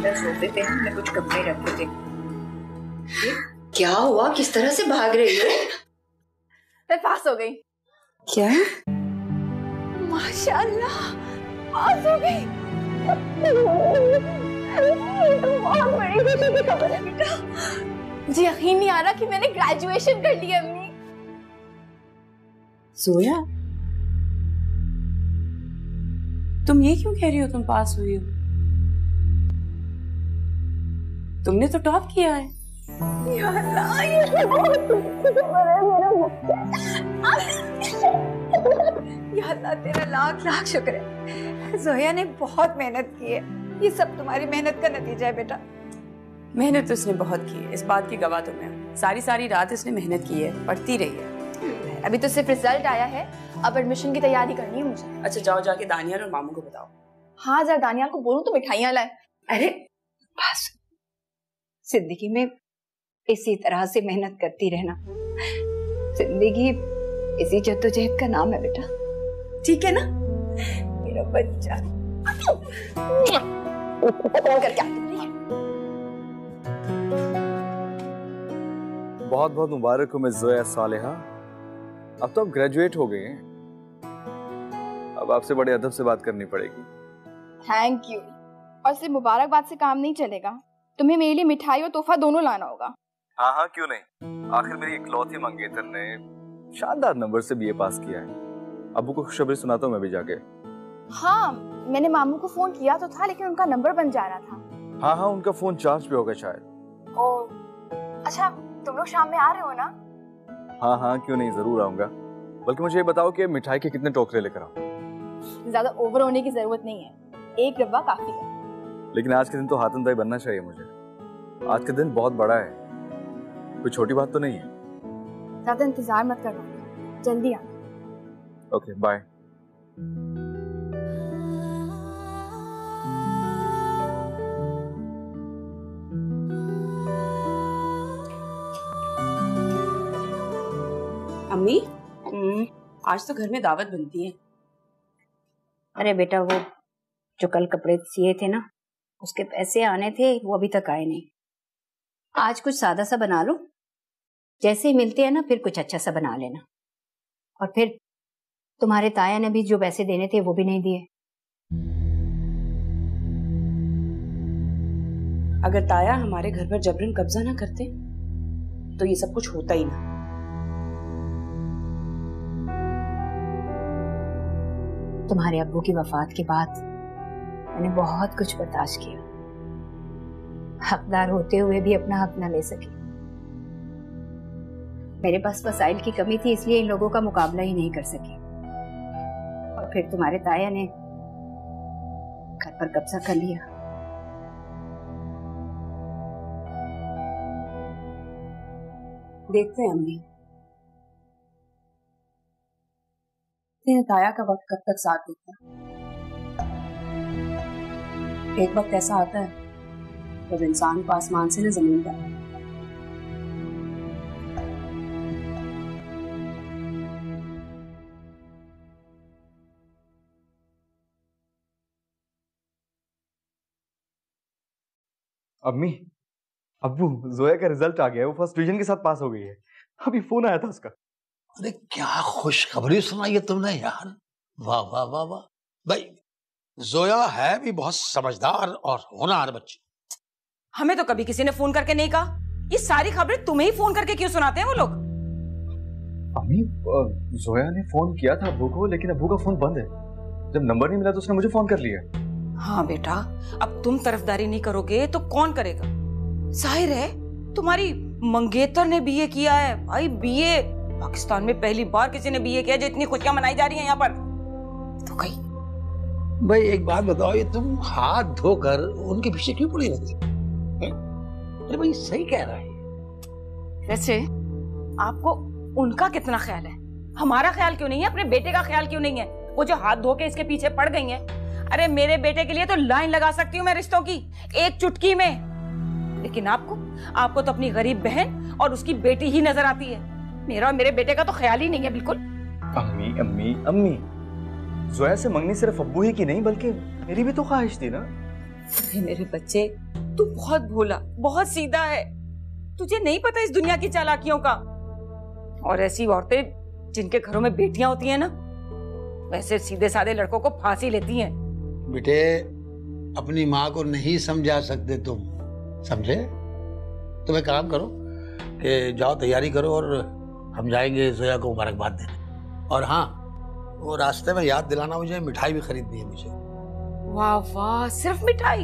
अंदर सोफे पे हमने कुछ कपड़े रखे थे। क्या हुआ, किस तरह से भाग रही हो? मैं पास हो गई। क्या? माशाल्लाह, पास हो गई। बहुत बड़ी खुशी की खबर है बेटा। मुझे यकीन नहीं आ रहा कि मैंने ग्रेजुएशन कर ली है अम्मी। जोया, तुम ये क्यों कह रही हो तुम पास हुई हो? तुमने तो टॉप किया है। या अल्लाह, ये तो बहुत खुशी की खबर है मेरा बच्चा। या अल्लाह, तेरा लाख लाख शुक्र है। जोया ने बहुत मेहनत की है। ये सब तुम्हारी मेहनत का नतीजा है बेटा। मेहनत तो इसने बहुत की है, इस बात की गवाह तो मैं। सारी सारी रात इसने मेहनत की है, पढ़ती रही है। अभी तो सिर्फ रिजल्ट आया है, अब एडमिशन की तैयारी करनी है मुझे। अच्छा जाओ, जाके दानियाल और मामू को बताओ। हाँ, जरा दानियाल को बोलूं तो मिठाइयाँ लाए। अरे बस, जिंदगी में इसी तरह से मेहनत करती रहना। जिंदगी इसी जद्दोजहद का नाम है बेटा, ठीक है ना मेरा बच्चा? करके बहुत बहुत मुबारक हो मिस जोया सालेहा। अब तो आप ग्रेजुएट हो गए हैं, अब आपसे बड़े अदब से बात करनी पड़ेगी। Thank you. और सिर्फ मुबारकबाद से काम नहीं चलेगा, तुम्हें मेरे लिए मिठाई और तोहफा दोनों लाना होगा। हाँ हाँ, क्यों नहीं। आखिर मेरी इकलौती मंगेतर ने शानदार नंबर से बीए पास किया है। अब्बू को खुशखबरी सुनाता हूँ मैं भी जाके। हाँ, मैंने मामू को फोन किया तो था, लेकिन उनका नंबर बंद जा रहा था। हाँ हाँ, उनका फोन चार्ज पे होगा शायद। ओह अच्छा, तुम लोग शाम में आ रहे हो ना? हाँ हाँ, क्यों नहीं, जरूर आऊंगा। बल्कि मुझे ये बताओ कि मिठाई के कितने टोकरे लेकर आऊं? ज्यादा ओवर होने की जरूरत नहीं है, एक डब्बा काफी है। लेकिन आज के दिन तो हाथनदाई बनना चाहिए मुझे। आज का दिन बहुत बड़ा है, कोई छोटी बात तो नहीं है। ज्यादा इंतजार मत करो, जल्दी आ। Okay bye. अम्मी, आज तो घर में दावत बनती है। अरे बेटा, वो जो कल कपड़े सिए थे ना, उसके पैसे आने थे, वो अभी तक आए नहीं। आज कुछ सादा सा बना लो, जैसे ही मिलते हैं ना फिर कुछ अच्छा सा बना लेना। और फिर तुम्हारे ताया ने भी जो पैसे देने थे वो भी नहीं दिए। अगर ताया हमारे घर पर जबरन कब्जा ना करते तो ये सब कुछ होता ही ना। तुम्हारे अब्बू की वफात के बाद मैंने बहुत कुछ बर्दाश्त किया, हकदार होते हुए भी अपना हक न ले सकी। मेरे पास वसाइल की कमी थी, इसलिए इन लोगों का मुकाबला ही नहीं कर सकी। और फिर तुम्हारे ताया ने घर पर कब्जा कर लिया। देखते हैं अम्मी, ताया का वक्त कब तक साथ देता है। एक वक्त ऐसा आता है जब इंसान को आसमान से न जमीन पर। अम्मी, अब्बू, जोया का रिजल्ट आ गया है, वो फर्स्ट डिवीजन के साथ पास हो गई है। अभी फोन आया था उसका। अरे क्या खुशखबरी सुनाई है तुमने यार, वाह वाह वाह वाह। भाई जोया है भी बहुत समझदार और होनहार बच्ची। हमें तो कभी किसी ने फोन करके नहीं कहा, ये सारी खबरें तुम्हें ही फोन करके क्यों सुनाते हैं वो लोग? अम्मी, जोया ने फोन किया था अब्बू को, लेकिन अब्बू का फोन बंद है। जब नंबर नहीं मिला तो उसने मुझे फोन कर लिया। हाँ बेटा, अब तुम तरफदारी नहीं करोगे तो कौन करेगा? जाहिर है तुम्हारी मंगेतर ने बीए किया है। भाई बीए, पाकिस्तान में पहली बार किसी ने बीए किया, जो इतनी खुशियां मनाई जा रही हैं यहाँ पर। तो कहीं भाई एक बात बताओ, ये तुम हाथ धोकर उनके पीछे क्यों पड़ी रहती? अरे भाई सही कह रहा है। वैसे आपको उनका कितना ख्याल है, हमारा ख्याल क्यों नहीं है? अपने बेटे का ख्याल क्यों नहीं है? वो जो हाथ धो के इसके पीछे पड़ गई हैं। अरे मेरे बेटे के लिए तो लाइन लगा सकती हूँ मैं रिश्तों की, एक चुटकी में। लेकिन आपको तो अपनी गरीब बहन और उसकी बेटी ही नजर आती है। मेरा और मेरे बेटे का तो ख्याल ही नहीं है बिल्कुल। अम्मी अम्मी अम्मी, जोया से मंगनी सिर्फ अब्बू ही की नहीं बल्कि मेरी भी तो ख्वाहिश थी ना। अरे मेरे बच्चे, तू बहुत भोला, बहुत सीधा है। तुझे नहीं पता इस दुनिया की चालाकियों का। और ऐसी औरतें जिनके घरों में बेटियां होती हैं ना, वैसे सीधे साधे लड़कों को फांसी लेती हैं। बेटे, अपनी माँ को नहीं समझा सकते तुम, समझे? तुम एक काम करो कि जाओ तैयारी करो और हम जाएंगे जोया को मुबारकबाद देने। और हाँ, वो रास्ते में याद दिलाना मुझे, मिठाई भी खरीदनी है मुझे। वाह वाह, सिर्फ मिठाई?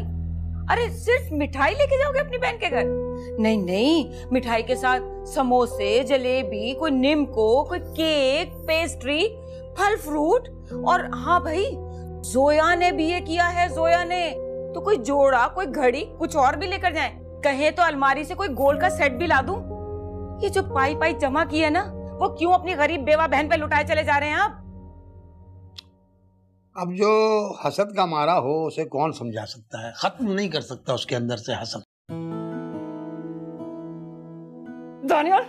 अरे सिर्फ मिठाई लेके जाओगे अपनी बहन के घर? नहीं नहीं, मिठाई के साथ समोसे, जलेबी, कोई निम्को, कोई केक, पेस्ट्री, फल फ्रूट। और हाँ भाई, जोया ने भी ये किया है, जोया ने तो कोई जोड़ा, कोई घड़ी, कुछ और भी लेकर जाएं। कहे तो अलमारी से कोई गोल्ड का सेट भी ला दूं। ये जो पाई पाई जमा की है ना, वो क्यों अपनी गरीब बेवा बहन पे लुटाए चले जा रहे हैं आप? अब जो हसद का मारा हो उसे कौन समझा सकता है, खत्म नहीं कर सकता उसके अंदर से हसद। दानियाल,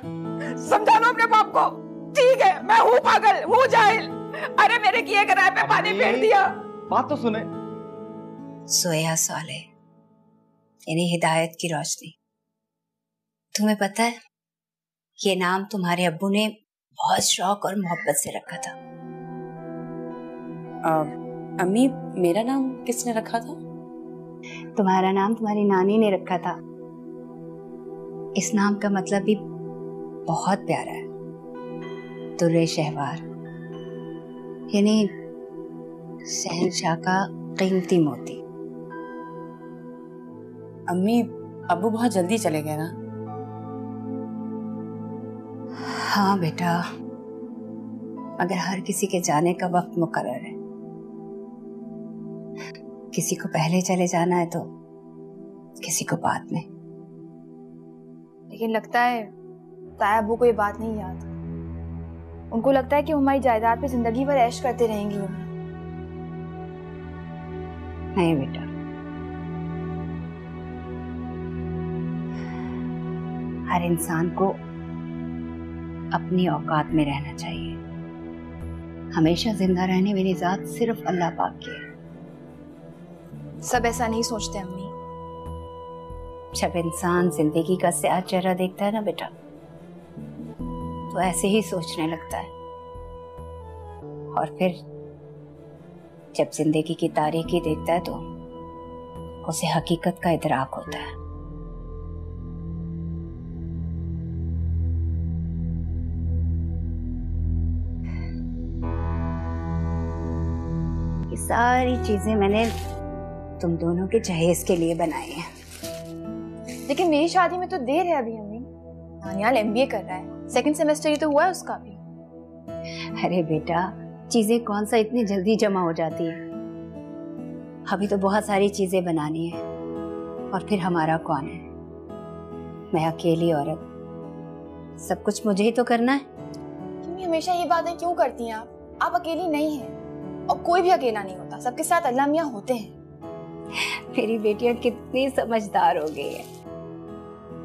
समझाना अपने बाप को। ठीक है, मैं हूँ पागल, हूँ जाहिल। अरे मेरे किए कराए पे पानी फेर दिया। बात तो सुने। जोया सालेह, यानी हिदायत की रोशनी। तुम्हें पता है, ये नाम तुम्हारे अब्बू ने बहुत शौक और मोहब्बत से रखा था। अम्मी, मेरा नाम किसने रखा था? तुम्हारा नाम तुम्हारी नानी ने रखा था। इस नाम का मतलब भी बहुत प्यारा है, दुर्रे शहवार, यानी शहंशाह का कीमती मोती। अम्मी, अब्बू बहुत जल्दी चले गए ना? हाँ बेटा, मगर हर किसी के जाने का वक्त मुकर्रर है। किसी को पहले चले जाना है तो किसी को बाद में। लेकिन लगता है ताया अब्बू को ये बात नहीं याद। उनको लगता है कि हमारी जायदाद पे जिंदगी भर ऐश करते रहेंगी। नहीं बेटा, हर इंसान को अपनी औकात में रहना चाहिए। हमेशा जिंदा रहने वाली जात सिर्फ अल्लाह पाक की है। सब ऐसा नहीं सोचते अम्मी। जब इंसान जिंदगी का स्याह चेहरा देखता है ना बेटा, तो ऐसे ही सोचने लगता है। और फिर जब जिंदगी की तारीकी देखता है तो उसे हकीकत का इदराक होता है। ये सारी चीजें मैंने तुम दोनों के जहेज के लिए बनाई हैं। लेकिन मेरी शादी में तो देर है अभी अम्मी। दानियाल MBA कर रहा है, सेकंड सेमेस्टर ही तो हुआ है उसका भी। अरे बेटा, चीजें कौन सा इतनी जल्दी जमा हो जाती है। अभी तो बहुत सारी चीजें बनानी है। और फिर हमारा कौन है? मैं अकेली औरत, सब कुछ मुझे ही तो करना है। तुम हमेशा ये बातें क्यों करती हैं आप अकेली नहीं हैं। और कोई भी अकेला नहीं होता, सबके साथ अल्लाह मियां होते हैं। मेरी बेटियां कितनी समझदार हो गई है।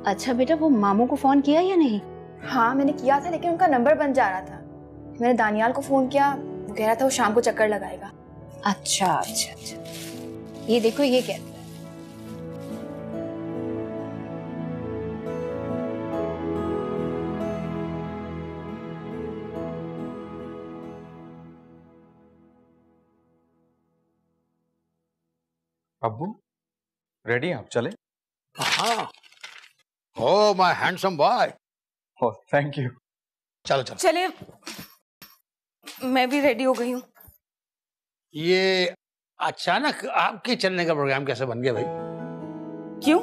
अच्छा बेटा, वो मामू को फोन किया या नहीं? हाँ मैंने किया था, लेकिन उनका नंबर बंद जा रहा था। मैंने दानियाल को फोन किया, वो कह रहा था वो शाम को चक्कर लगाएगा। अच्छा अच्छा अच्छा, ये देखो ये कहता है। अब्बू रेडी हैं आप, चले? हाँ। Oh my handsome boy. Oh thank you. चलो चलो। चले, मैं भी रेडी हो गई हूँ। ये अचानक आपके चलने का प्रोग्राम कैसे बन गया भाई? क्यों,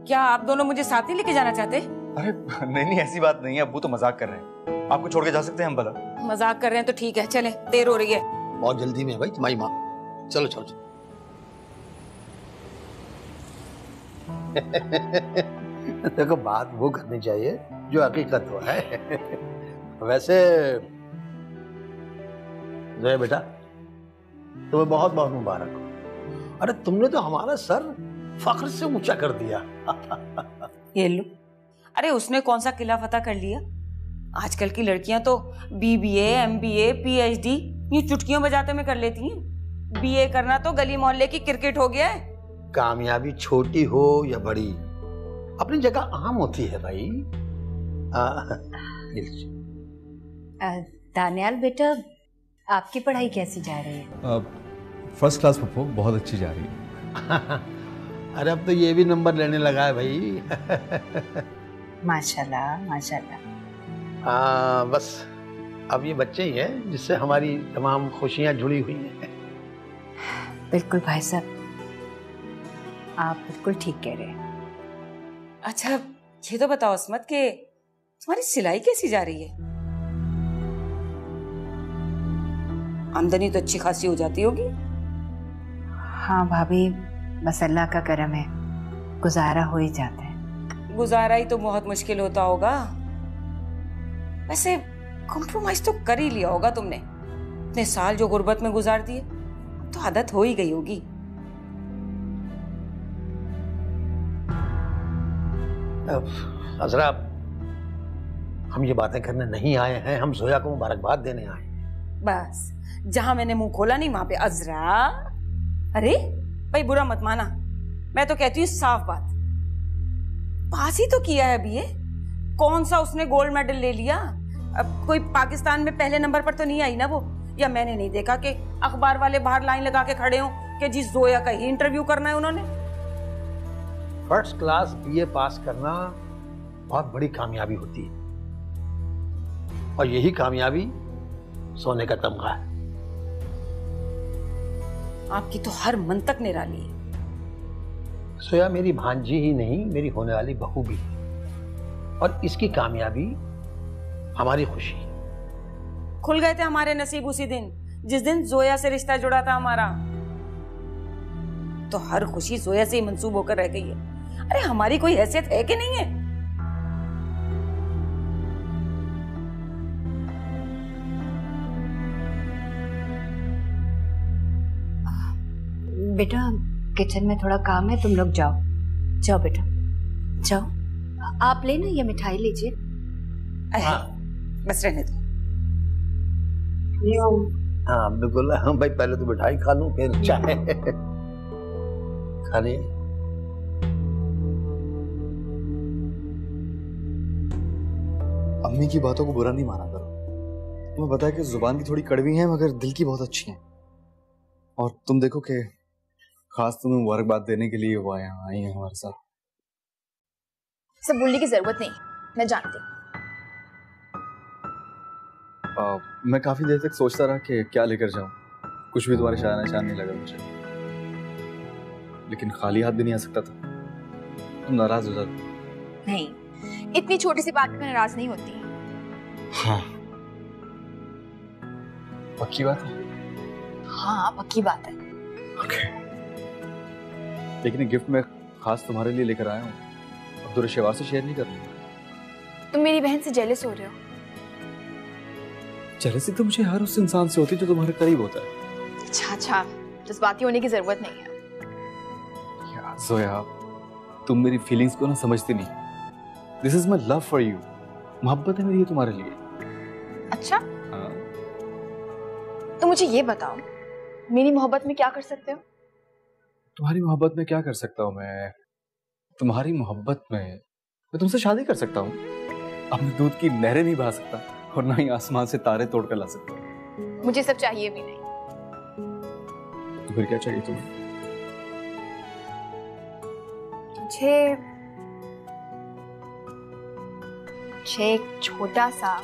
क्या आप दोनों मुझे साथ ही लेके जाना चाहते? अरे नहीं नहीं, ऐसी बात नहीं है, अब्बू तो मजाक कर रहे हैं। आपको छोड़ के जा सकते हैं हम भला? मजाक कर रहे हैं तो ठीक है, चले, देर हो रही है। बहुत जल्दी में है भाई तुम्हारी माँ। चलो चलो चलो। देखो, बात वो करनी चाहिए जो हकीकत हो है। वैसे जोया बेटा, तुम्हें बहुत बहुत मुबारक हो। अरे तुमने तो हमारा सर फख्र से ऊंचा कर दिया। ये लो। अरे उसने कौन सा किला फतह कर लिया? आजकल की लड़कियां तो BBA, MBA, PhD यूं चुटकियों बजाते में कर लेती हैं। BA करना तो गली मोहल्ले की क्रिकेट हो गया है। कामयाबी छोटी हो या बड़ी अपनी जगह आम होती है भाई। दानियाल बेटा, आपकी पढ़ाई कैसी जा रही है? फर्स्ट क्लास पप्पू, बहुत अच्छी जा रही है। अरे अब तो ये भी नंबर लेने लगा है भाई। माशाल्लाह माशाल्लाह। बस अब ये बच्चे ही हैं जिससे हमारी तमाम खुशियां जुड़ी हुई हैं। बिल्कुल भाई साहब, आप बिल्कुल ठीक कह रहे हैं। अच्छा ये तो बताओ अस्मत के तुम्हारी सिलाई कैसी जा रही है? आमदनी तो अच्छी खासी हो जाती होगी। हाँ भाभी, बस अल्लाह का करम है, गुजारा हो ही जाता है। गुजारा ही तो बहुत मुश्किल होता होगा। वैसे कॉम्प्रोमाइज तो कर ही लिया होगा तुमने। इतने साल जो गुर्बत में गुजार दिए, तो आदत हो ही गई होगी। अजरा, हम ये बातें करने नहीं आए हैं, हम जोया को मुबारकबाद देने आए हैं। बस जहां मैंने मुंह खोला नहीं वहां पे अजरा। अरे भाई बुरा मत माना, मैं तो कहती हूँ साफ बात, पास ही तो किया है अभी ये। कौन सा उसने गोल्ड मेडल ले लिया? अब कोई पाकिस्तान में पहले नंबर पर तो नहीं आई ना वो। या मैंने नहीं देखा कि अखबार वाले बाहर लाइन लगा के खड़े हो कि जी जोया का ही इंटरव्यू करना है उन्होंने। फर्स्ट क्लास बीए पास करना बहुत बड़ी कामयाबी होती है, और यही कामयाबी सोने का तमगा है। आपकी तो हर मंतक निराली है। सोया मेरी भांजी ही नहीं, मेरी होने वाली बहू भी है, और इसकी कामयाबी हमारी खुशी है। खुल गए थे हमारे नसीब उसी दिन जिस दिन जोया से रिश्ता जुड़ा था हमारा। तो हर खुशी जोया से ही मंसूब होकर रह गई है। अरे हमारी कोई हैसियत है कि नहीं है? बेटा किचन में थोड़ा काम है, तुम लोग जाओ। जाओ बेटा जाओ। आप लेना ये मिठाई लीजिए। बस रहने दो। हाँ बिल्कुल। हाँ भाई, पहले तो मिठाई खा लूं फिर चाय खाने। अम्मी की बातों को बुरा नहीं माना करो। तुम्हें पता है कि जुबान की थोड़ी कड़वी है मगर दिल की बहुत अच्छी है। और तुम देखो कि खास तुम्हें मुबारकबाद देने के लिए वो आई हैं हमारे साथ। सब बोलने की जरूरत नहीं, मैं जानती हूँ। मैं काफी देर तक सोचता रहा कि क्या लेकर जाऊं। कुछ भी तुम्हारे शान निशान नहीं लगा मुझे, लेकिन खाली हाथ भी नहीं आ सकता था। तुम नाराज हो जाते। नहीं, इतनी छोटी सी बात में नाराज नहीं होती। हाँ पक्की बात है। हाँ पक्की बात है। ओके। लेकिन ये गिफ्ट मैं खास तुम्हारे लिए लेकर आया हूँ। अब दूर शेवार से शेयर नहीं करना। तुम मेरी बहन से जेलस हो रहे हो। जेलसी तो मुझे हर उस इंसान से होती है जो तुम्हारे करीब होता है। अच्छा, जज्बाती होने की जरूरत नहीं है। यार जोया, तुम मेरी फीलिंग्स को ना समझती नहीं। This is my love for you. मोहब्बत है मेरी तुम्हारे लिए। अच्छा, हाँ। तो मुझे ये बताओ, मेरी मोहब्बत में क्या कर सकते हो? तुम्हारी मोहब्बत में क्या कर सकता हूँ मैं? तुम्हारी मोहब्बत में मैं तुमसे शादी कर सकता हूँ। अपने दूध की नहरें नहीं बहा सकता और ना ही आसमान से तारे तोड़कर ला सकता। मुझे सब चाहिए भी नहीं। तो फिर क्या चाहिए तुम्हें? मुझे एक छोटा सा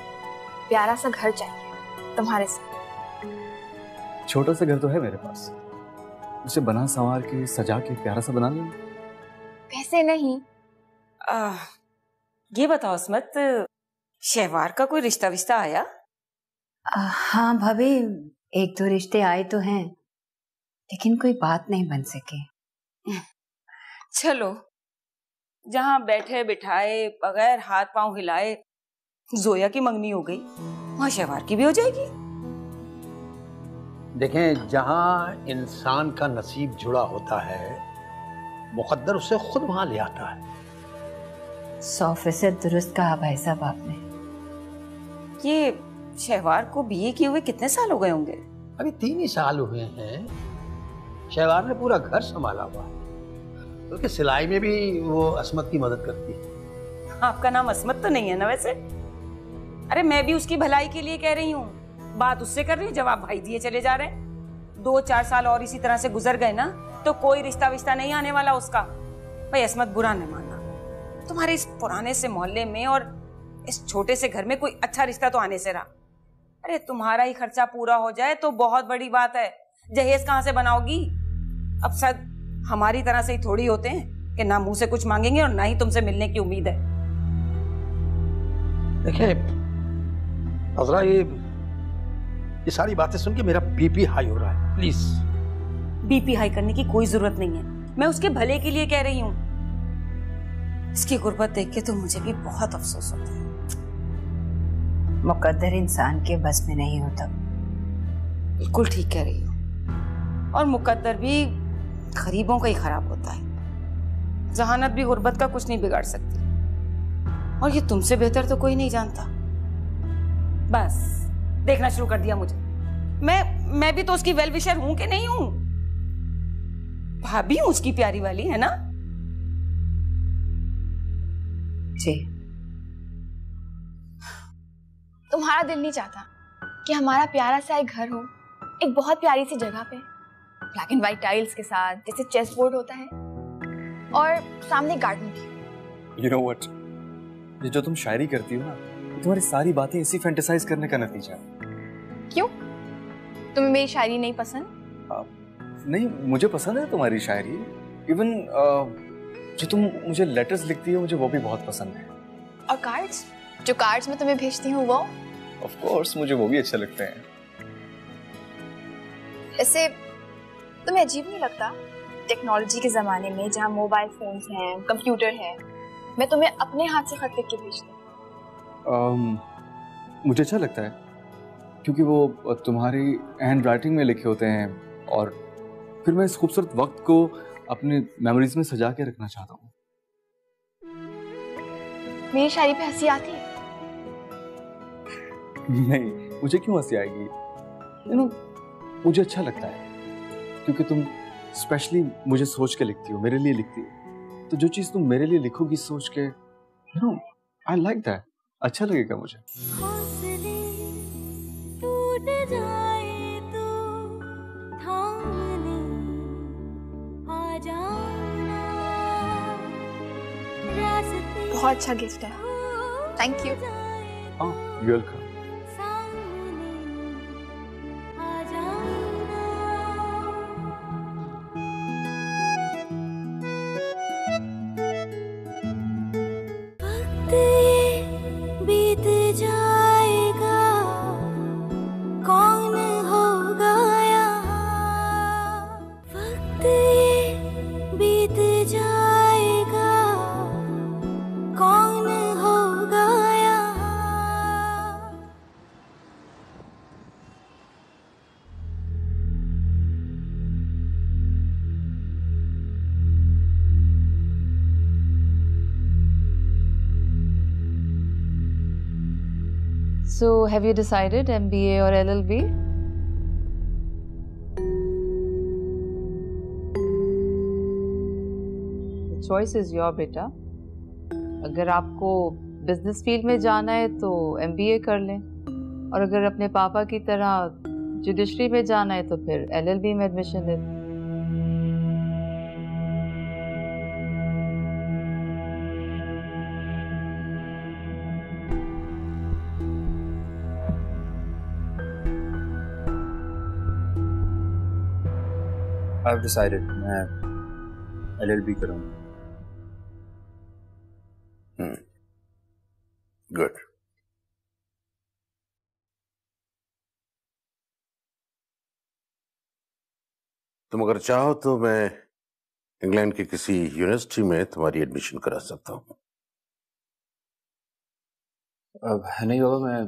प्यारा सा घर चाहिए तुम्हारे साथ। छोटा सा घर तो है मेरे पास, उसे बना संवार के सजा के प्यारा सा बना लेंगे। वैसे नहीं। ये बताओ अस्मत, शहवार का कोई रिश्ता विश्ता आया? हाँ भाभी, एक दो रिश्ते आए तो हैं, लेकिन कोई बात नहीं बन सके। चलो, जहां बैठे बिठाए बगैर हाथ पांव हिलाए जोया की मंगनी हो गई, वहां शहवार की भी हो जाएगी। देखें, जहां इंसान का नसीब जुड़ा होता है, मुकद्दर उसे खुद वहां ले आता है। 100% दुरुस्त कहा भाई साहब आपने। ये शहवार को बीए किए हुए कितने साल हो गए होंगे? अभी 3 ही साल हुए हैं। शहवार ने पूरा घर संभाला हुआ है। क्योंकि सिलाई में भी वो असमत की मदद करती है। आपका नाम असमत तो नहीं है ना वैसे? अरे मैं भी उसकी भलाई के लिए कह रही हूँ, बात उससे कर रही हूँ, जवाब भाई दिए चले जा रहे हैं। 2-4 साल और इसी तरह से गुजर गए ना तो कोई रिश्ता विश्ता नहीं आने वाला उसका। भाई असमत बुरा नहीं मानना, तुम्हारे इस पुराने से मोहल्ले में और इस छोटे से घर में कोई अच्छा रिश्ता तो आने से रहा। अरे तुम्हारा ही खर्चा पूरा हो जाए तो बहुत बड़ी बात है, जहेज कहाँ से बनाओगी? अब शायद हमारी तरह से ही थोड़ी होते हैं कि ना मुंह से कुछ मांगेंगे और ना ही तुमसे मिलने की उम्मीद है। देखिए अजरा, ये सारी बातें सुन के मेरा बीपी हाई हो रहा है। प्लीज। बीपी हाई करने की कोई जरूरत नहीं है, मैं उसके भले के लिए कह रही हूँ। इसकी गुर्बत देख के तो मुझे भी बहुत अफसोस होता है। मुकद्दर इंसान के बस में नहीं होता। बिल्कुल ठीक कह रही हो। और मुकद्दर भी गरीबों का ही खराब होता है। जहानत भी गुर्बत का कुछ नहीं बिगाड़ सकती, और ये तुमसे बेहतर तो कोई नहीं जानता। बस देखना शुरू कर दिया मुझे। मैं भी तो उसकी वेल विशर हूं कि नहीं हूं? भाभी हूं उसकी प्यारी वाली, है ना? जी। तुम्हारा दिल नहीं चाहता कि हमारा प्यारा सा एक घर हो, एक बहुत प्यारी सी जगह पे, ब्लैक एंड व्हाइट टाइल्स के साथ, जैसे चेस बोर्ड होता है, और सामने गार्डन भी। You know what? ये जो तुम शायरी करती हो ना, तुम्हारी सारी बातें इसी फैंटेसाइज करने का नतीजा है। क्यों? तुम्हें मेरी शायरी नहीं पसंद? नहीं, मुझे पसंद है तुम्हारी शायरी। इवन जो तुम मुझे लेटर्स लिखती हो, मुझे वो भी बहुत पसंद है। और कार्ड्स? जो कार्ड्स मैं तुम्हें भेजती हूँ वो? ऑफ कोर्स, मुझे वो भी अच्छे लगते हैं। ऐसे तुम्हें अजीब नहीं लगता टेक्नोलॉजी के जमाने में, जहाँ मोबाइल फोन्स हैं, कंप्यूटर है, मैं तुम्हें अपने हाथ से खत लिख के भेजती हूँ? मुझे अच्छा लगता है, क्योंकि वो तुम्हारी हैंड राइटिंग में लिखे होते हैं, और फिर मैं इस खूबसूरत वक्त को अपने मेमोरीज में सजा के रखना चाहता हूँ। मेरी शायरी पे हंसी आती है? नहीं, मुझे क्यों हंसी आएगी? यू नो, मुझे अच्छा लगता है, क्योंकि तुम स्पेशली मुझे सोच के लिखती हो, मेरे लिए लिखती हो। तो जो चीज तुम मेरे लिए लिखोगी सोच के, you know, I like that. अच्छा लगेगा मुझे। बहुत अच्छा गिफ्ट है, थैंक यू। वेलकम। बीत जाएगा, कौन होगा यहाँ? वक्त बीत जाएगा, कौन होगा यहाँ? So, have you decided MBA or LLB? The choice is your बेटा। अगर आपको बिजनेस फील्ड में जाना है तो MBA कर लें, और अगर अपने पापा की तरह जुडिशरी में जाना है तो फिर LLB में एडमिशन ले लें। I've decided, मैं LLB करूँगा। गुड। तुम अगर चाहो तो मैं इंग्लैंड की किसी यूनिवर्सिटी में तुम्हारी एडमिशन करा सकता हूँ। अब नहीं बाबा, मैं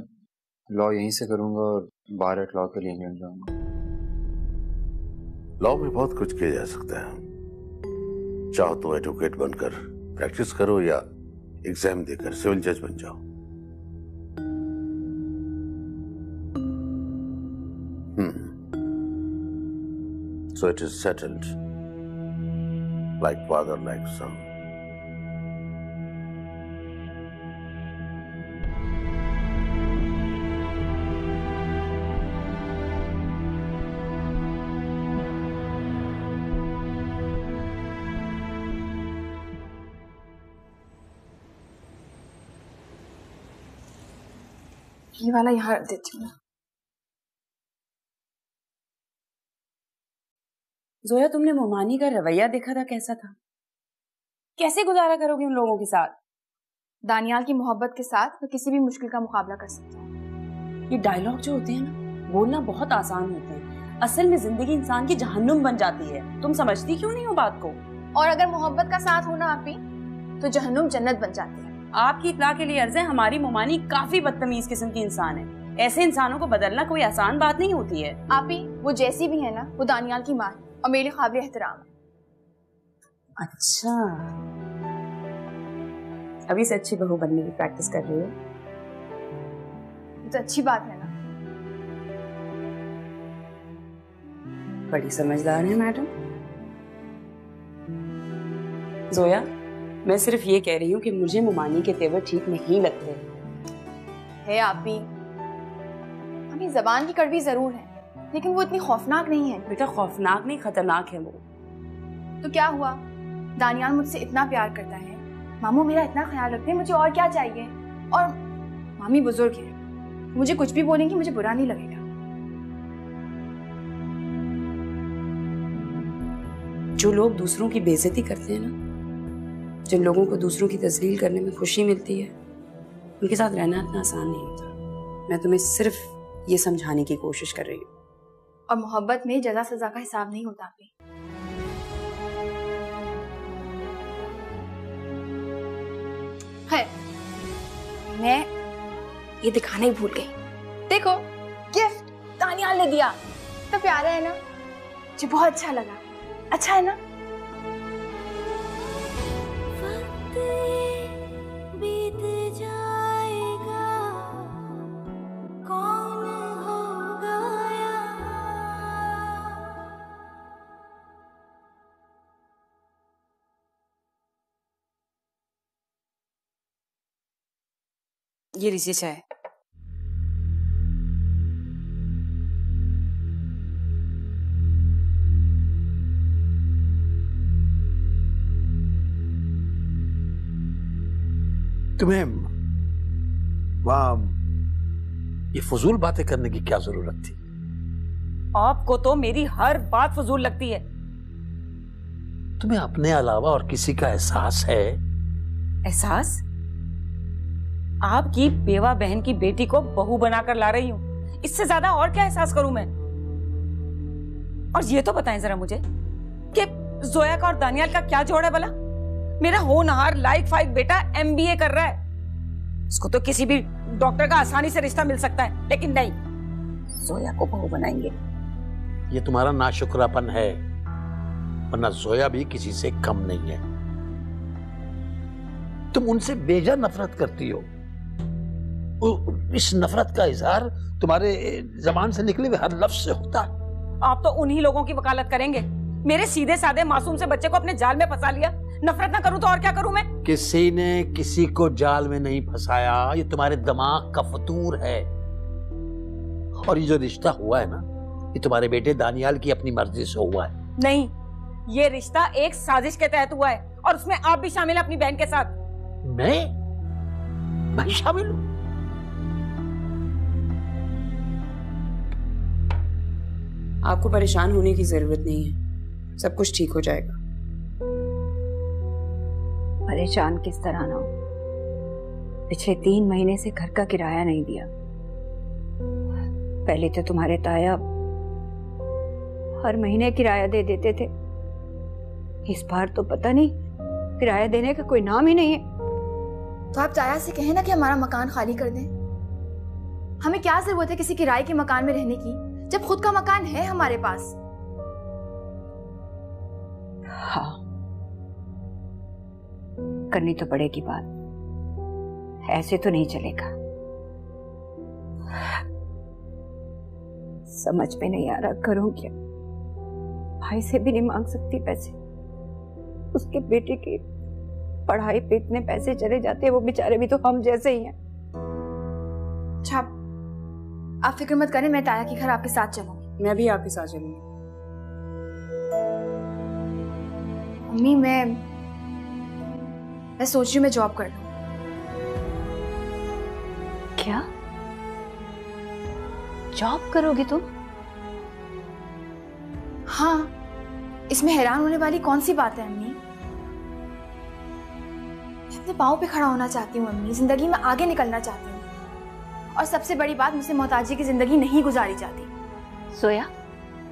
लॉ यहीं से करूँगा और बार एट लॉ के लिए इंग्लैंड जाऊँगा। लॉ में बहुत कुछ किया जा सकता है। चाहो तो एडवोकेट बनकर प्रैक्टिस करो, या एग्जाम देकर सिविल जज बन जाओ। So it is settled. like father, like son. ये वाला यहाँ रख देती हूँ। जोया, तुमने मोमानी का रवैया देखा था, कैसा था? कैसे गुजारा करोगे उन लोगों के साथ? दानियाल की मोहब्बत के साथ मैं किसी भी मुश्किल का मुकाबला कर सकती हूँ। ये डायलॉग जो होते हैं ना, बोलना बहुत आसान होते हैं, असल में जिंदगी इंसान की जहन्नुम बन जाती है। तुम समझती क्यों नहीं हो बात को? और अगर मोहब्बत का साथ होना आपी, तो जहन्नुम जन्नत बन जाती है। आपकी इत्तला के लिए अर्ज है, हमारी मोमानी काफी बदतमीज किस्म की इंसान है। ऐसे इंसानों को बदलना कोई आसान बात नहीं होती है। आपी, वो जैसी भी है ना, वो दानियाल की माँ है और मेरे काबिल एहतराम है। अच्छा, अभी से अच्छी बहू बनने की प्रैक्टिस कर रही हो? तो अच्छी बात है ना। बड़ी समझदार है मैडम। जोया, मैं सिर्फ ये कह रही हूँ कि मुझे मोमानी के तेवर ठीक नहीं लगते। है आपी, अभी जबान की कड़वी जरूर है, लेकिन वो इतनी खौफनाक नहीं है। बेटा, खौफनाक नहीं, खतरनाक है वो। तो क्या हुआ? दानियाल मुझसे इतना प्यार करता है, मामू मेरा इतना ख्याल रखते हैं, मुझे और क्या चाहिए? और मामी बुजुर्ग है, मुझे कुछ भी बोलेंगी मुझे बुरा नहीं लगेगा। जो लोग दूसरों की बेइज्जती करते हैं ना, जिन लोगों को दूसरों की तस्लील करने में खुशी मिलती है, उनके साथ रहना इतना आसान नहीं होता। मैं तुम्हें सिर्फ ये समझाने की कोशिश कर रही हूँ। और मोहब्बत में जजा सजा का हिसाब नहीं होता आपी। है, मैं ये दिखाना ही भूल गई। देखो, गिफ्ट दानियाल ने दिया, तो प्यारा है ना, मुझे बहुत अच्छा लगा। अच्छा है ना? बीत जाएगा, कौन होगा यहाँ? ये लीजिए चाय। तुम्हें ये फजूल बातें करने की क्या जरूरत थी? आपको तो मेरी हर बात फजूल लगती है। तुम्हें अपने अलावा और किसी का एहसास है? एहसास? आपकी बेवा बहन की बेटी को बहू बनाकर ला रही हूं, इससे ज्यादा और क्या एहसास करूं मैं? और ये तो बताएं जरा मुझे कि जोया का और दानियाल का क्या जोड़ है भला? मेरा होनहार लाइक फाइक बेटा MBA कर रहा है, उसको तो किसी भी डॉक्टर का आसानी से रिश्ता मिल सकता है, लेकिन नहीं, जोया को बहू बनाएंगे। ये तुम्हारा नाशुक्रापन है, वरना जोया भी किसी से कम नहीं है। तुम उनसे बेजा नफरत करती हो। इस नफरत का इजहार तुम्हारे जबान से निकले हुए हर लफ्ज से होता है। आप तो उन्हीं लोगों की वकालत करेंगे। मेरे सीधे साधे मासूम से बच्चे को अपने जाल में फंसा लिया। नफरत ना करूं तो और क्या करूं मैं? किसी ने किसी को जाल में नहीं फंसाया, ये तुम्हारे दिमाग का फतूर है। और ये जो रिश्ता हुआ है ना, ये तुम्हारे बेटे दानियाल की अपनी मर्जी से हुआ है। नहीं, ये रिश्ता एक साजिश के तहत हुआ है, और उसमें आप भी शामिल हैं अपनी बहन के साथ। मैं शामिल हूं? आपको परेशान होने की जरूरत नहीं है, सब कुछ ठीक हो जाएगा। परेशान किस तरह ना हो, पिछले 3 महीने से घर का किराया नहीं दिया। पहले तो तुम्हारे ताया हर महीने किराया दे देते थे, इस बार तो पता नहीं किराया देने का कोई नाम ही नहीं है। तो आप ताया से कहें ना कि हमारा मकान खाली कर दें। हमें क्या जरूरत है किसी किराए के मकान में रहने की, जब खुद का मकान है हमारे पास। हाँ, करनी तो पड़ेगी बात, ऐसे तो नहीं चलेगा। समझ में नहीं आ रहा करूं क्या। भाई से भी नहीं मांग सकती पैसे, उसके बेटे की पढ़ाई पे इतने पैसे चले जाते हैं, वो बेचारे भी तो हम जैसे ही हैं। अच्छा आप फिक्र मत करें, मैं ताया के घर आपके साथ चलूंगी। मैं भी आपके साथ चलूंगी। मम्मी मैं सोच रही हूँ मैं जॉब कर लूँ। क्या जॉब करोगी तुम? हाँ, इसमें हैरान होने वाली कौन सी बात है अम्मी? मैं अपने पाँव पे खड़ा होना चाहती हूँ अम्मी, जिंदगी में आगे निकलना चाहती हूँ। और सबसे बड़ी बात, मुझसे मोहताजी की जिंदगी नहीं गुजारी जाती। सोया,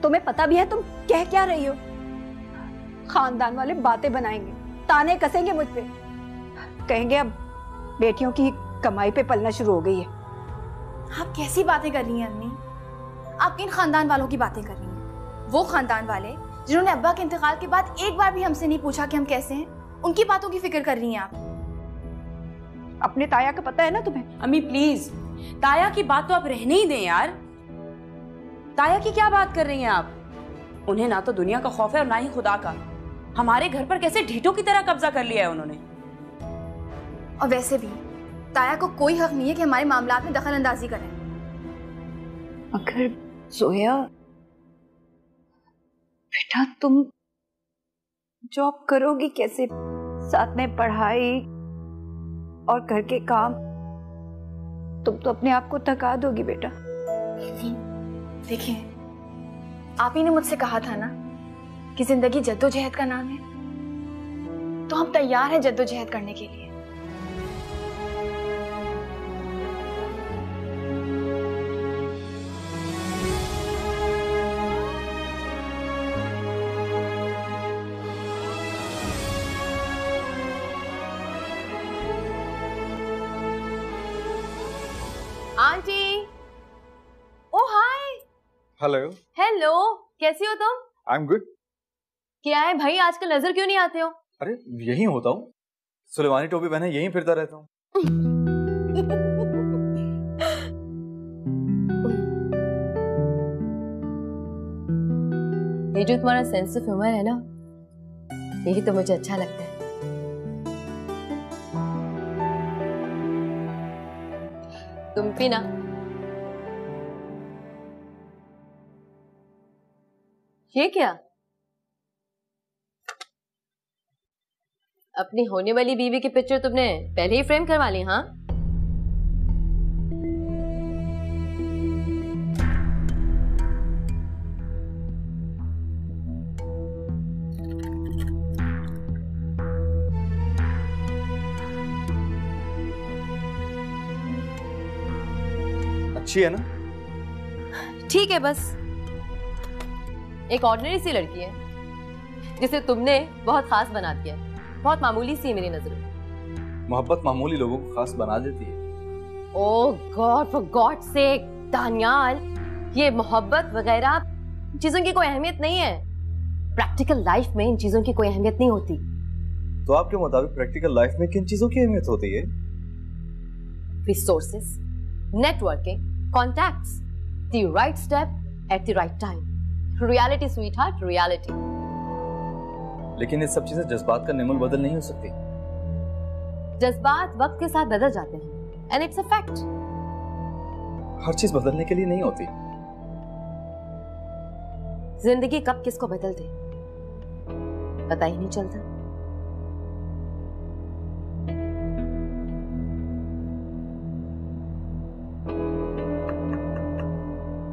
तुम्हें पता भी है तुम कह क्या रही हो? खानदान वाले बातें बनाएंगे, ताने कसेंगे मुझ पे, कहेंगे अब बेटियों की कमाई पे पलना शुरू हो गई है। आप कैसी बातें कर रही हैं अम्मी? आप किन खानदान वालों की बातें कर रही हैं? वो खानदान वाले जिन्होंने अब्बा के इंतकाल के बाद एक बार भी हमसे नहीं पूछा कि हम कैसे हैं, उनकी बातों की फिक्र कर रही हैं आप। अपने ताया का पता है ना तुम्हें? अम्मी प्लीज, ताया की बात तो आप रहने ही दें यार। ताया की क्या बात कर रही हैं आप? उन्हें ना तो दुनिया का खौफ है और ना ही खुदा का। हमारे घर पर कैसे ढीठों की तरह कब्जा कर लिया है उन्होंने। और वैसे भी ताया को कोई हक नहीं है कि हमारे मामलात में दखल अंदाजी करें। अगर सोया बेटा तुम जॉब करोगी कैसे? साथ में पढ़ाई और घर के काम, तुम तो अपने आप को थका दोगी बेटा। देखिए, आप ही ने मुझसे कहा था ना कि जिंदगी जद्दोजहद का नाम है, तो हम तैयार हैं जद्दोजहद करने के लिए। आंटी, ओ हाय। हेलो। हेलो, कैसी हो तुम? I am good. क्या है भाई, आजकल नजर क्यों नहीं आते हो? अरे यही होता हूँ, सुलेमानी टोपी पहने यहीं फिरता रहता हूँ। ये जो तुम्हारा सेंस ऑफ ह्यूमर है ना, यही तो मुझे अच्छा लगता है। तुम भी ना। ये क्या? अपनी होने वाली बीवी की पिक्चर तुमने पहले ही फ्रेम करवा ली? हाँ, अच्छी है ना? ठीक है, बस एक ऑर्डिनरी सी लड़की है जिसे तुमने बहुत खास बना दिया है। बहुत मामूली सी है मेरी नजर में। मोहब्बत मामूली लोगों को खास बना देती है। Oh God, for God sake Daniyal, ये मोहब्बत वगैरह चीजों की कोई अहमियत नहीं है। प्रैक्टिकल लाइफ में इन चीजों की कोई अहमियत नहीं होती। तो आपके मुताबिक प्रैक्टिकल लाइफ में किन चीजों की अहमियत होती है? Resources, networking, contacts, the right step at the right time. Reality sweetheart, reality. लेकिन ये सब चीजें जज्बात का निमुल बदल नहीं हो सकती। जज्बात वक्त के साथ बदल जाते हैं, एंड इट्स अ फैक्ट। हर चीज बदलने के लिए नहीं होती। जिंदगी कब किसको बदल दे पता ही नहीं चलता।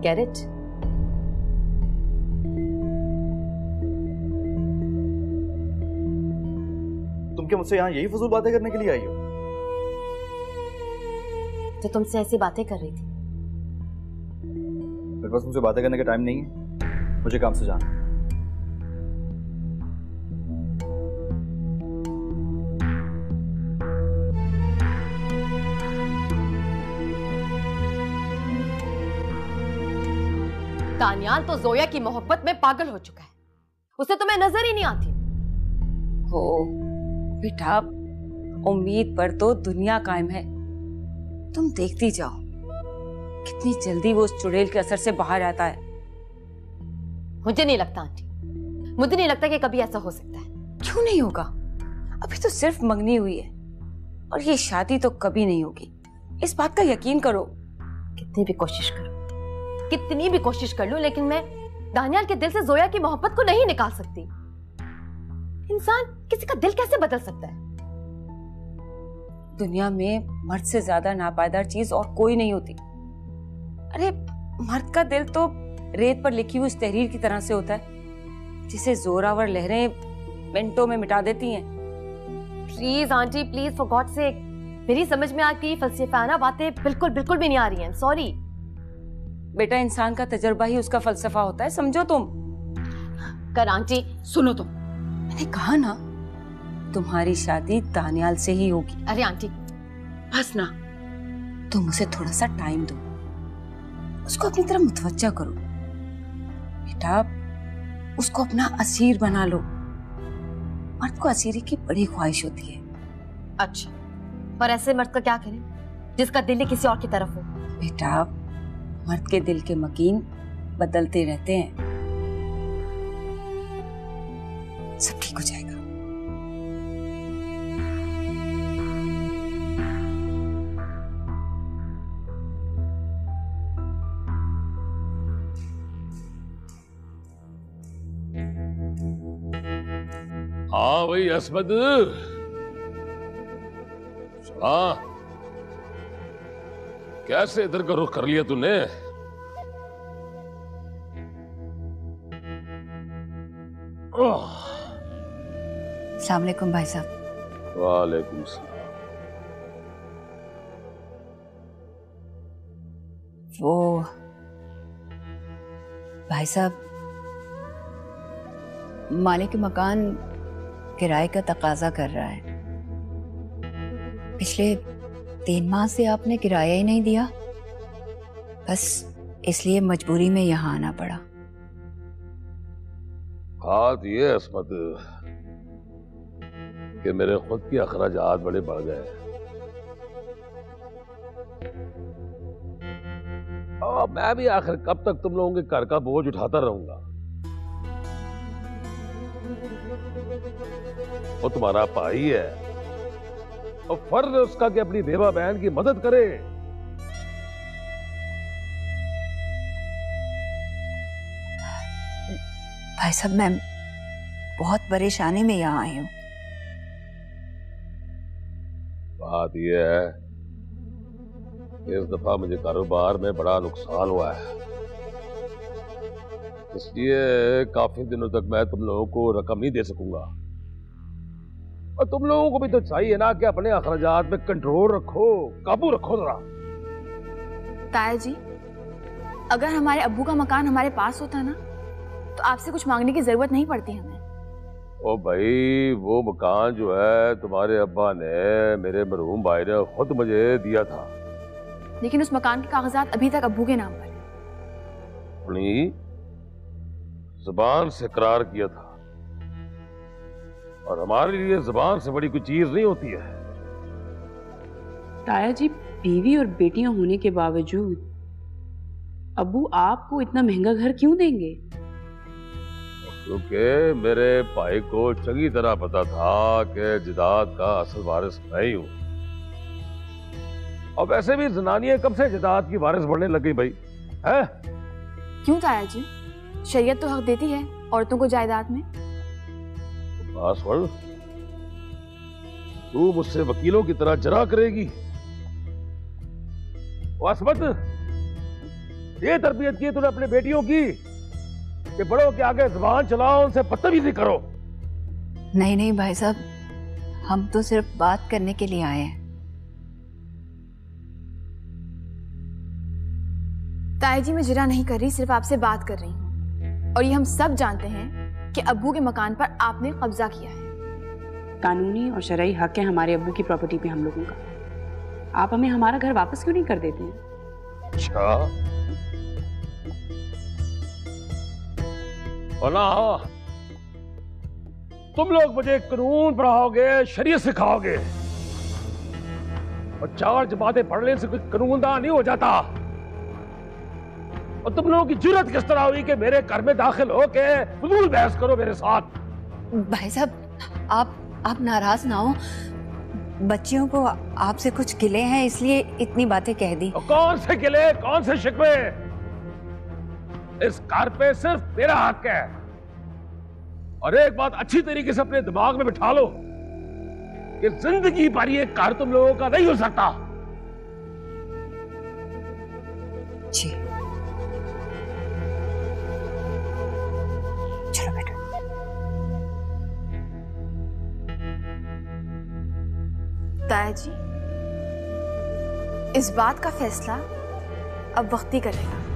Get it? तुम क्या मुझसे यहाँ यही फजूल बातें करने के लिए आई हो? तो तुमसे ऐसी बातें कर रही थी। मेरे पास तुमसे बातें करने का टाइम नहीं है, मुझे काम से जाना। दानियाल तो जोया की मोहब्बत में पागल हो चुका है, उसे तुम्हें नजर ही नहीं आती। हो बेटा, उम्मीद पर तो दुनिया कायम है। तुम देखती जाओ कितनी जल्दी वो उस चुड़ैल के असर से बाहर आता है। मुझे नहीं लगता आंटी, मुझे नहीं लगता कि कभी ऐसा हो सकता है। क्यों नहीं होगा? अभी तो सिर्फ मंगनी हुई है और ये शादी तो कभी नहीं होगी, इस बात का यकीन करो। कितनी भी कोशिश करो, कितनी भी कोशिश कर लूं, लेकिन मैं दानियाल के दिल से जोया की मोहब्बत को नहीं निकाल सकती। इंसान किसी का दिल कैसे बदल सकता है? दुनिया में मर्द से ज्यादा नापायदार चीज और कोई नहीं होती। अरे मर्द का दिल तो रेत पर लिखी हुई उस तहरीर की तरह से होता है जिसे जोरावर लहरें मिनटों में मिटा देती हैं। Please aunty, please, for God सेक, मेरी समझ में आती फलसफाना बातें बिल्कुल बिल्कुल भी नहीं आ रही हैं। सॉरी बेटा, इंसान का तजुर्बा ही उसका फलसफा होता है, समझो तुम। कर आंटी, सुनो तुम, मैंने कहा ना तुम्हारी शादी दानियाल से ही होगी। अरे आंटी बस ना, तुम उसे थोड़ा सा टाइम दो, उसको अपनी तरफ मुतवज्जा करो। बेटा, उसको अपना असीर बना लो। मर्द को असीरी की बड़ी ख्वाहिश होती है। अच्छा, पर ऐसे मर्द का क्या करें जिसका दिल ही किसी और की तरफ हो? बेटा, मर्द के दिल के मकीन बदलते रहते हैं, सब ठीक हो जाएगा। हाँ भाई असमद, हाँ कैसे इधर का रुख कर लिया तूने? अस्सलाम वालेकुम भाई साहब। वालेकुम सलाम। वो भाई साहब, मालिक मकान किराए का तकाजा कर रहा है। पिछले 3 माह से आपने किराया ही नहीं दिया, बस इसलिए मजबूरी में यहाँ आना पड़ा। बात ये असमत कि मेरे खुद के अखराजात बड़े बढ़ गए। और मैं भी आखिर कब तक तुम लोगों के घर का बोझ उठाता रहूंगा? वो तुम्हारा भाई है और फर्ज है उसका कि अपनी बेवा बहन की मदद करे। भाई साहब, मैं बहुत परेशानी में यहाँ आई हूँ। बात यह है कि इस दफा मुझे कारोबार में बड़ा नुकसान हुआ है, इसलिए काफी दिनों तक मैं तुम लोगों को रकम नहीं दे सकूंगा। और तुम लोगों को भी तो चाहिए ना कि अपने अखराजात पे कंट्रोल रखो, काबू रखो जरा। ताया जी, अगर हमारे अब्बू का मकान हमारे पास होता ना तो आपसे कुछ मांगने की जरूरत नहीं पड़ती हमें। ओ भाई, वो मकान जो है तुम्हारे अब्बा ने मेरे मरहूम भाई ने खुद मुझे दिया था, लेकिन उस मकान के कागजात अभी तक अब्बू के नाम पर हैं। अपनी जुबान से इकरार किया था और हमारे लिए जुबान से बड़ी कोई चीज नहीं होती है। ताया जी, बीवी और बेटियां होने के बावजूद अब्बू आपको इतना महंगा घर क्यों देंगे? क्योंकि मेरे भाई को चंगी तरह पता था कि जायदाद का असल वारिस मैं ही हूं। और वैसे भी जनानियां कब से जायदाद की वारिस बनने लग गई भाई, है? क्यों ताया जी, शरीयत तो हक देती है औरतों को जायदाद में। पासवर्ड तू मुझसे वकीलों की तरह जरा करेगी? वासमत, ये तरबियत की तूने अपने बेटियों की कि बड़ों के आगे जुबान चलाओ, उनसे बदतमीजी करो। नहीं नहीं भाई साहब, हम तो सिर्फ बात करने के लिए आए हैं। ताया जी, मैं जिरा नहीं कर रही, सिर्फ आपसे बात कर रही हूँ। और ये हम सब जानते हैं कि अब्बू के मकान पर आपने कब्जा किया है। कानूनी और शरई हक है हमारे अब्बू की प्रॉपर्टी पे हम लोगों का। आप हमें हमारा घर वापस क्यों नहीं कर देते हैं? अच्छा, ना तुम लोग मुझे कानून पढ़ाओगे, शरीयत सिखाओगे, और 4 जमातें पढ़ने से कोई कानूनदान नहीं हो जाता। और तुम लोगों की जुर्रत किस तरह हुई कि मेरे घर में दाखिल हो के फजूल बहस करो मेरे साथ? भाई साहब, आप नाराज ना हो, बच्चियों को आपसे कुछ गिले हैं इसलिए इतनी बातें कह दी। कौन से गिले, कौन से शिकवे? इस घर पे सिर्फ तेरा हक है। और एक बात अच्छी तरीके से अपने दिमाग में बिठा लो कि जिंदगी भर ये घर तुम लोगों का नहीं हो सकता। जी चलो बेटा। ताया जी, इस बात का फैसला अब वक्त ही करेगा।